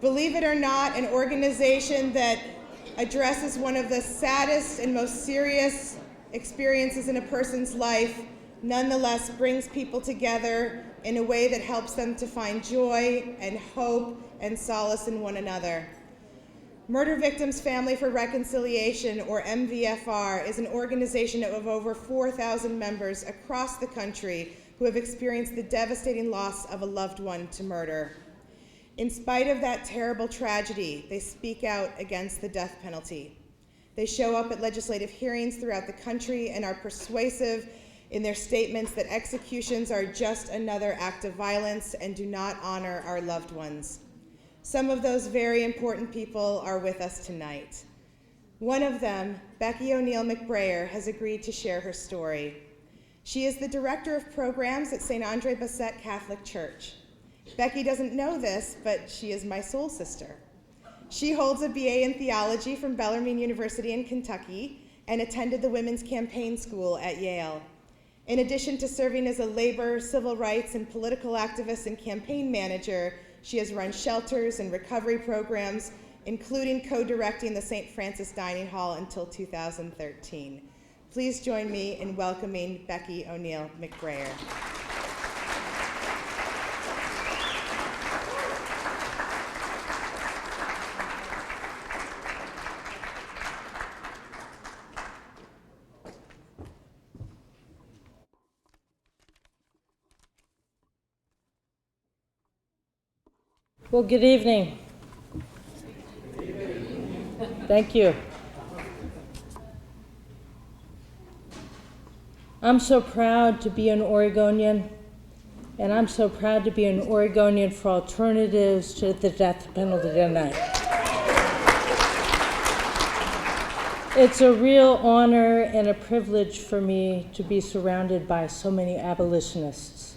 Believe it or not, an organization that addresses one of the saddest and most serious experiences in a person's life nonetheless brings people together in a way that helps them to find joy and hope and solace in one another. Murder Victims Family for Reconciliation, or MVFR, is an organization of over 4,000 members across the country who have experienced the devastating loss of a loved one to murder. In spite of that terrible tragedy, they speak out against the death penalty. They show up at legislative hearings throughout the country and are persuasive in their statements that executions are just another act of violence and do not honor our loved ones. Some of those very important people are with us tonight. One of them, Becky O'Neill McBrayer, has agreed to share her story. She is the director of programs at St. Andre Bessette Catholic Church. Becky doesn't know this, but she is my soul sister. She holds a BA in theology from Bellarmine University in Kentucky and attended the Women's Campaign School at Yale. In addition to serving as a labor, civil rights, and political activist and campaign manager, she has run shelters and recovery programs, including co-directing the St. Francis Dining Hall until 2013. Please join me in welcoming Becky O'Neill McBrayer. Well, good evening. Thank you. I'm so proud to be an Oregonian, and I'm so proud to be an Oregonian for alternatives to the death penalty tonight. It's a real honor and a privilege for me to be surrounded by so many abolitionists.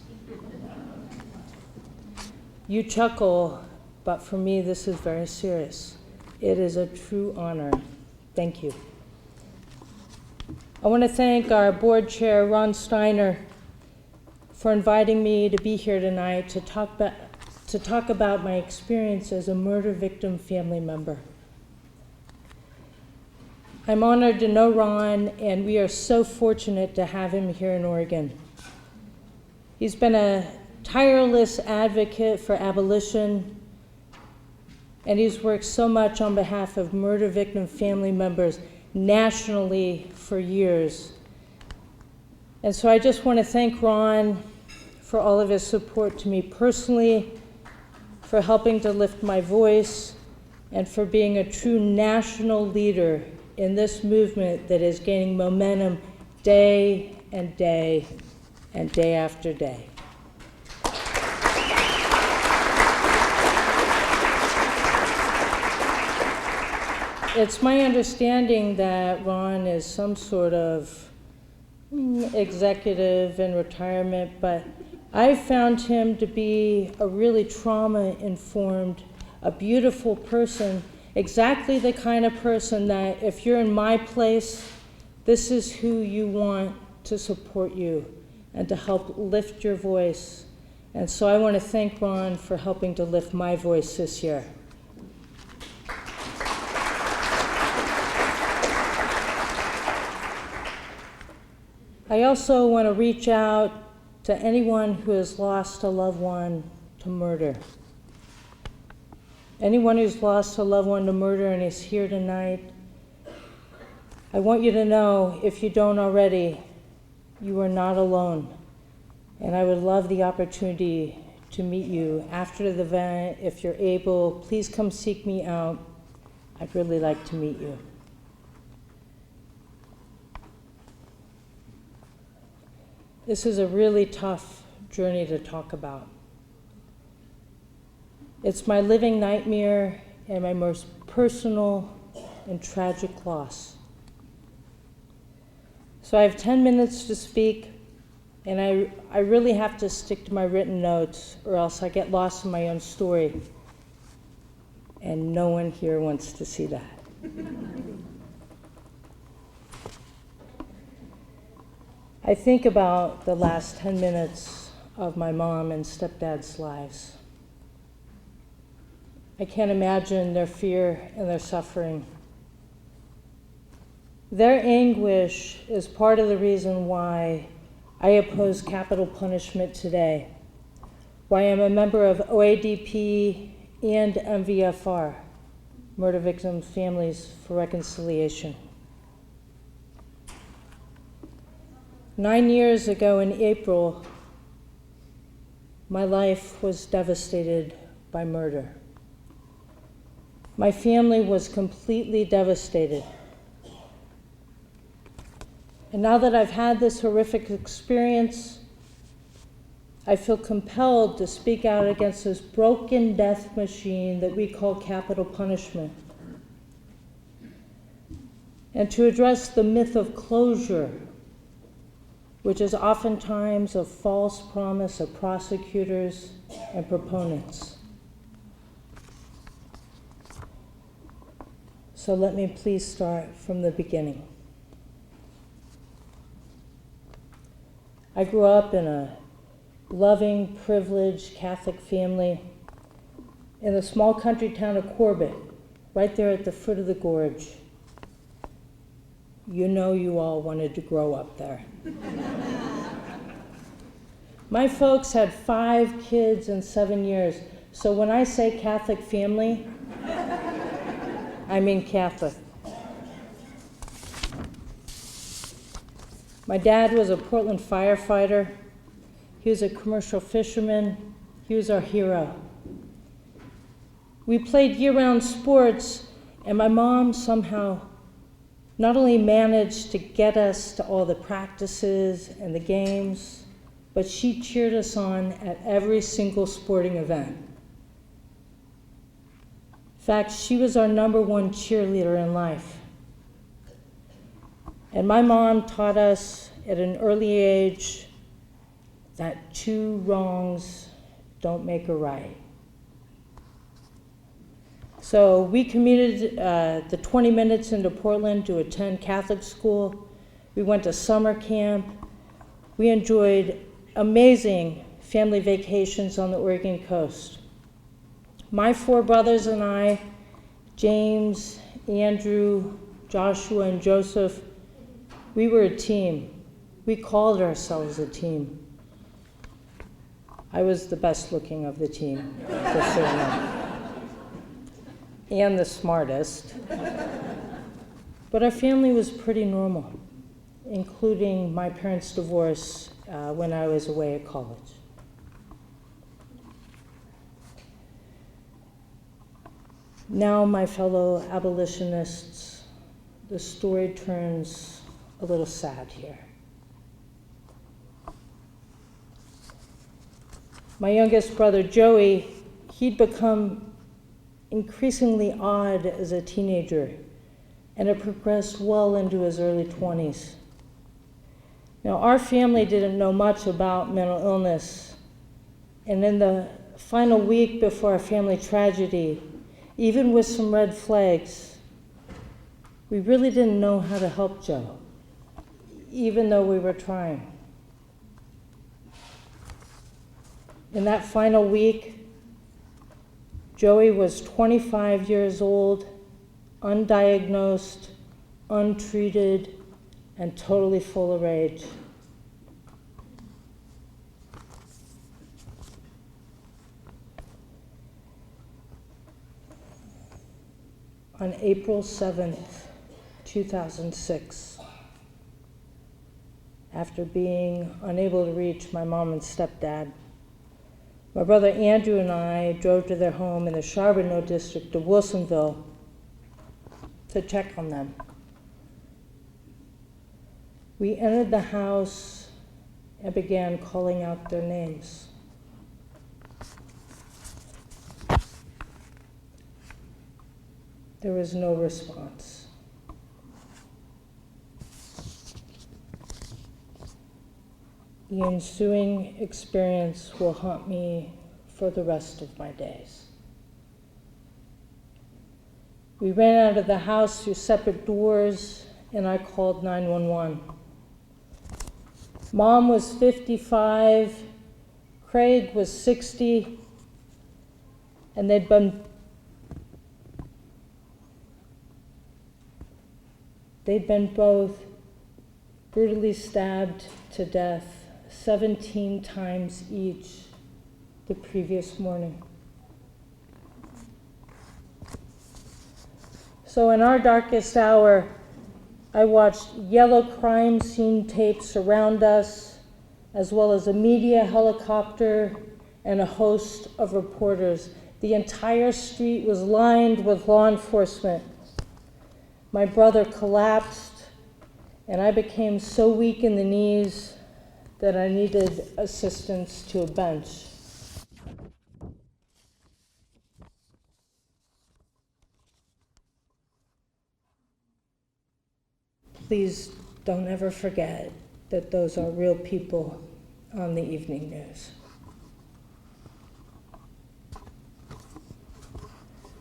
You chuckle, but for me, this is very serious. It is a true honor. Thank you. I want to thank our board chair, Ron Steiner, for inviting me to be here tonight to talk about my experience as a murder victim family member. I'm honored to know Ron, and we are so fortunate to have him here in Oregon. He's been a tireless advocate for abolition, and he's worked so much on behalf of murder victim family members nationally for years. And so I just want to thank Ron for all of his support to me personally, for helping to lift my voice, and for being a true national leader in this movement that is gaining momentum day and day and day after day. It's my understanding that Ron is some sort of executive in retirement, but I found him to be a really trauma-informed, a beautiful person, exactly the kind of person that if you're in my place, this is who you want to support you and to help lift your voice. And so I want to thank Ron for helping to lift my voice this year. I also want to reach out to anyone who has lost a loved one to murder. Anyone who's lost a loved one to murder and is here tonight, I want you to know, if you don't already, you are not alone. And I would love the opportunity to meet you after the event. If you're able, please come seek me out. I'd really like to meet you. This is a really tough journey to talk about. It's my living nightmare and my most personal and tragic loss. So I have 10 minutes to speak, and I really have to stick to my written notes, or else I get lost in my own story. And no one here wants to see that. I think about the last 10 minutes of my mom and stepdad's lives. I can't imagine their fear and their suffering. Their anguish is part of the reason why I oppose capital punishment today, why I'm a member of OADP and MVFR, Murder Victims Families for Reconciliation. 9 years ago in April, my life was devastated by murder. My family was completely devastated. And now that I've had this horrific experience, I feel compelled to speak out against this broken death machine that we call capital punishment, and to address the myth of closure, which is oftentimes a false promise of prosecutors and proponents. So let me please start from the beginning. I grew up in a loving, privileged Catholic family in the small country town of Corbett, right there at the foot of the gorge. You know you all wanted to grow up there. My folks had 5 kids in 7 years, so when I say Catholic family, I mean Catholic. My dad was a Portland firefighter. He was a commercial fisherman. He was our hero. We played year-round sports, and my mom somehow not only managed to get us to all the practices and the games, but she cheered us on at every single sporting event. In fact, she was our #1 cheerleader in life. And my mom taught us at an early age that 2 wrongs don't make a right. So we commuted the 20 minutes into Portland to attend Catholic school. We went to summer camp. We enjoyed amazing family vacations on the Oregon coast. My 4 brothers and I, James, Andrew, Joshua, and Joseph, we were a team. We called ourselves a team. I was the best looking of the team, for sure. And the smartest. But our family was pretty normal, including my parents' divorce when I was away at college. Now, my fellow abolitionists, the story turns a little sad here. My youngest brother, Joey, he'd become increasingly odd as a teenager, and it progressed well into his early 20s. Now, our family didn't know much about mental illness, and in the final week before our family tragedy, even with some red flags, we really didn't know how to help Joe, even though we were trying. In that final week, Joey was 25 years old, undiagnosed, untreated, and totally full of rage. On April 7th, 2006, after being unable to reach my mom and stepdad, my brother Andrew and I drove to their home in the Charbonneau district of Wilsonville to check on them. We entered the house and began calling out their names. There was no response. The ensuing experience will haunt me for the rest of my days. We ran out of the house through separate doors, and I called 911. Mom was 55, Craig was 60, and they'd been They'd been both brutally stabbed to death 17 times each the previous morning. So in our darkest hour, I watched yellow crime scene tapes surround us, as well as a media helicopter and a host of reporters. The entire street was lined with law enforcement. My brother collapsed, and I became so weak in the knees that I needed assistance to a bench. Please don't ever forget that those are real people on the evening news.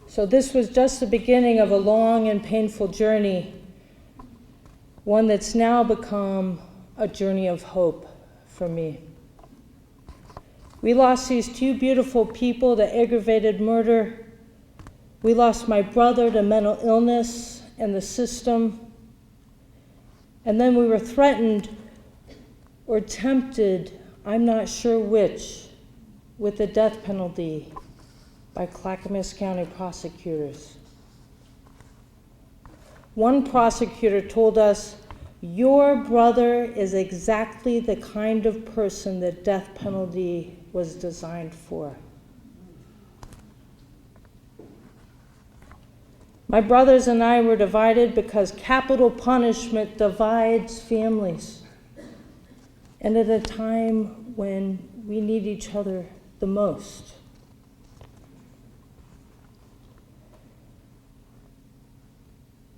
So this was just the beginning of a long and painful journey, one that's now become a journey of hope for me. We lost these two beautiful people to aggravated murder. We lost my brother to mental illness and the system. And then we were threatened or tempted, I'm not sure which, with the death penalty by Clackamas County prosecutors. One prosecutor told us, "Your brother is exactly the kind of person the death penalty was designed for." My brothers and I were divided because capital punishment divides families, and at a time when we need each other the most.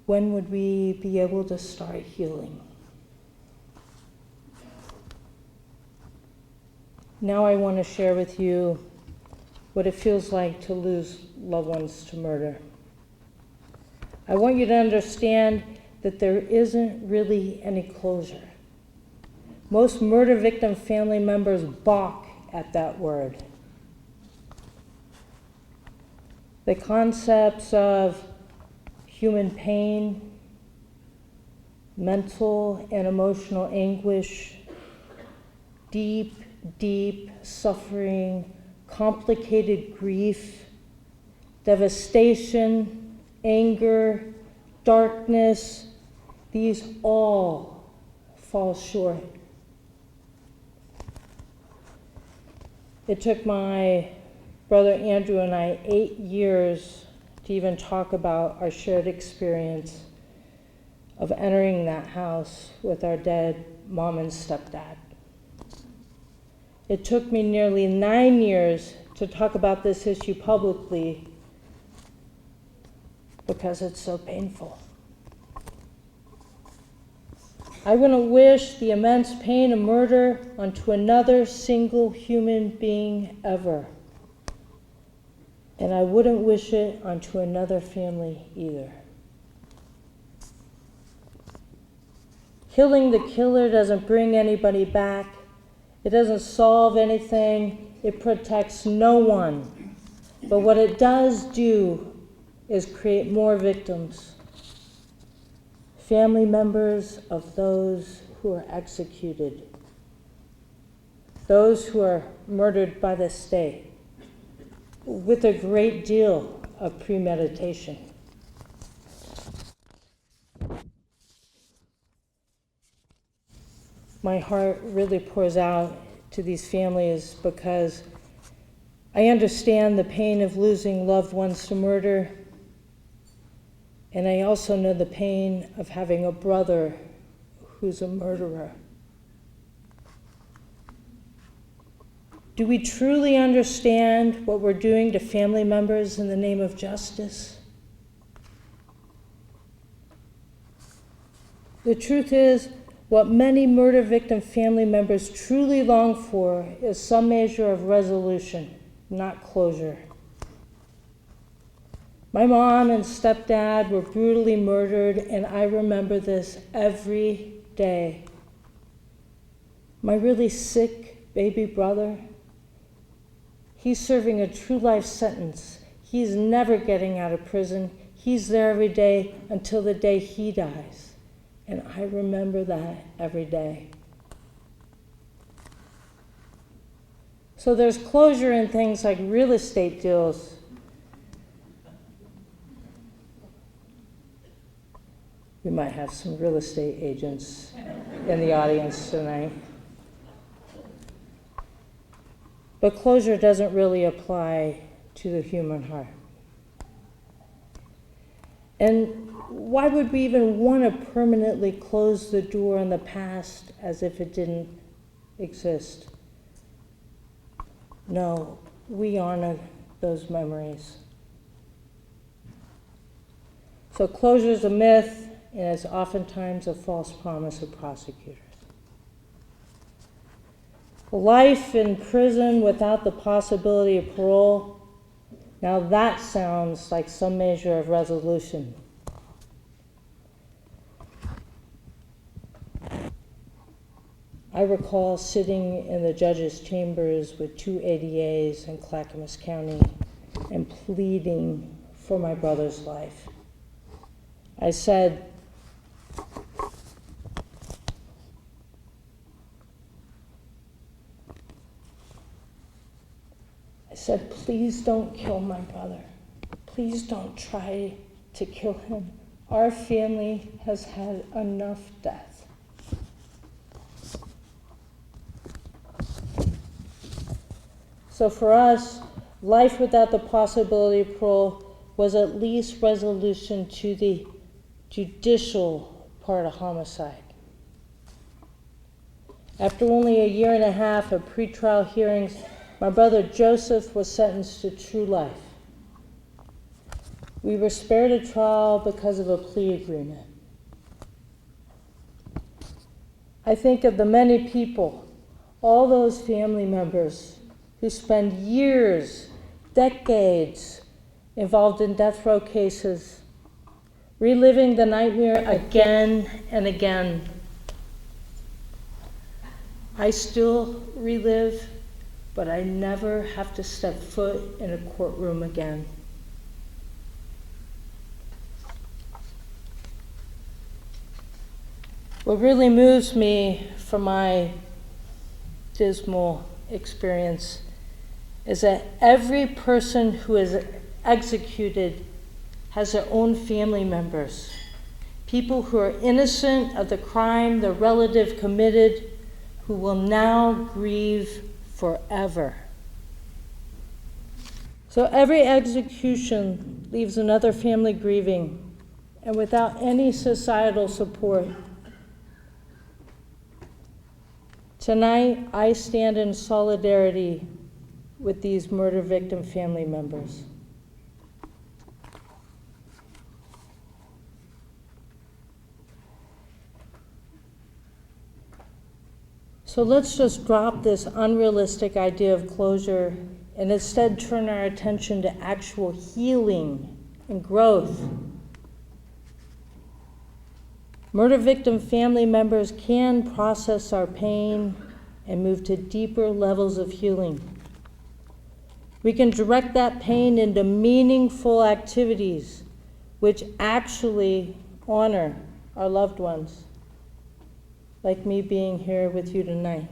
When would we be able to start healing? Now I want to share with you what it feels like to lose loved ones to murder. I want you to understand that there isn't really any closure. Most murder victim family members balk at that word. The concepts of human pain, mental and emotional anguish, deep, deep suffering, complicated grief, devastation, anger, darkness, these all fall short. It took my brother Andrew and I 8 years to even talk about our shared experience of entering that house with our dead mom and stepdad. It took me nearly 9 years to talk about this issue publicly because it's so painful. I wouldn't wish the immense pain of murder onto another single human being ever. And I wouldn't wish it onto another family either. Killing the killer doesn't bring anybody back. It doesn't solve anything. It protects no one. But what it does do is create more victims. Family members of those who are executed. Those who are murdered by the state, with a great deal of premeditation. My heart really pours out to these families because I understand the pain of losing loved ones to murder, and I also know the pain of having a brother who's a murderer. Do we truly understand what we're doing to family members in the name of justice? The truth is, what many murder victim family members truly long for is some measure of resolution, not closure. My mom and stepdad were brutally murdered, and I remember this every day. My really sick baby brother, he's serving a true life sentence. He's never getting out of prison. He's there every day until the day he dies. And I remember that every day. So there's closure in things like real estate deals. We might have some real estate agents in the audience tonight. But closure doesn't really apply to the human heart. And why would we even want to permanently close the door on the past as if it didn't exist? No, we honor those memories. So closure is a myth, and it's oftentimes a false promise of prosecutors. Life in prison without the possibility of parole, now that sounds like some measure of resolution. I recall sitting in the judge's chambers with 2 ADAs in Clackamas County and pleading for my brother's life. I said, please don't kill my brother. Please don't try to kill him. Our family has had enough death. So for us, life without the possibility of parole was at least resolution to the judicial part of homicide. After only a year and a half of pretrial hearings, my brother Joseph was sentenced to true life. We were spared a trial because of a plea agreement. I think of the many people, all those family members who spend years, decades involved in death row cases, reliving the nightmare again and again. I still relive, but I never have to step foot in a courtroom again. What really moves me from my dismal experience is that every person who is executed has their own family members, people who are innocent of the crime their relative committed, who will now grieve forever. So every execution leaves another family grieving and without any societal support. Tonight, I stand in solidarity with these murder victim family members. So let's just drop this unrealistic idea of closure and instead turn our attention to actual healing and growth. Murder victim family members can process our pain and move to deeper levels of healing. We can direct that pain into meaningful activities which actually honor our loved ones, like me being here with you tonight.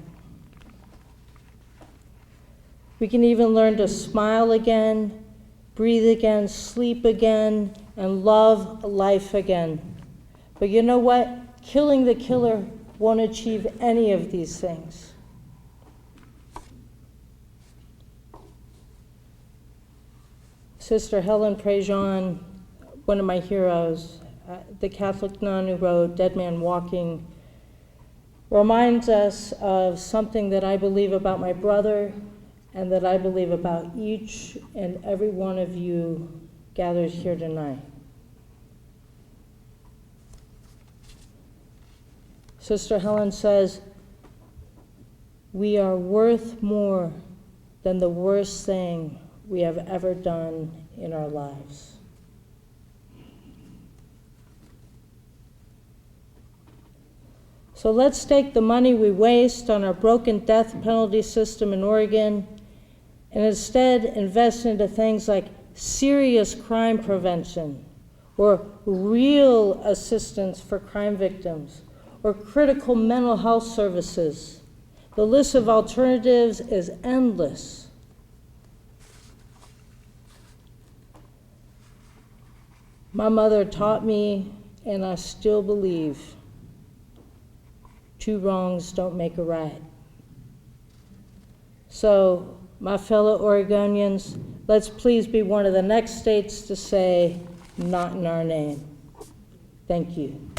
We can even learn to smile again, breathe again, sleep again, and love life again. But you know what? Killing the killer won't achieve any of these things. Sister Helen Prejean, one of my heroes, the Catholic nun who wrote Dead Man Walking, reminds us of something that I believe about my brother and that I believe about each and every one of you gathered here tonight. Sister Helen says, we are worth more than the worst thing we have ever done in our lives. So let's take the money we waste on our broken death penalty system in Oregon and instead invest into things like serious crime prevention, or real assistance for crime victims, or critical mental health services. The list of alternatives is endless. My mother taught me, and I still believe, two wrongs don't make a right. So, my fellow Oregonians, let's please be one of the next states to say, not in our name. Thank you.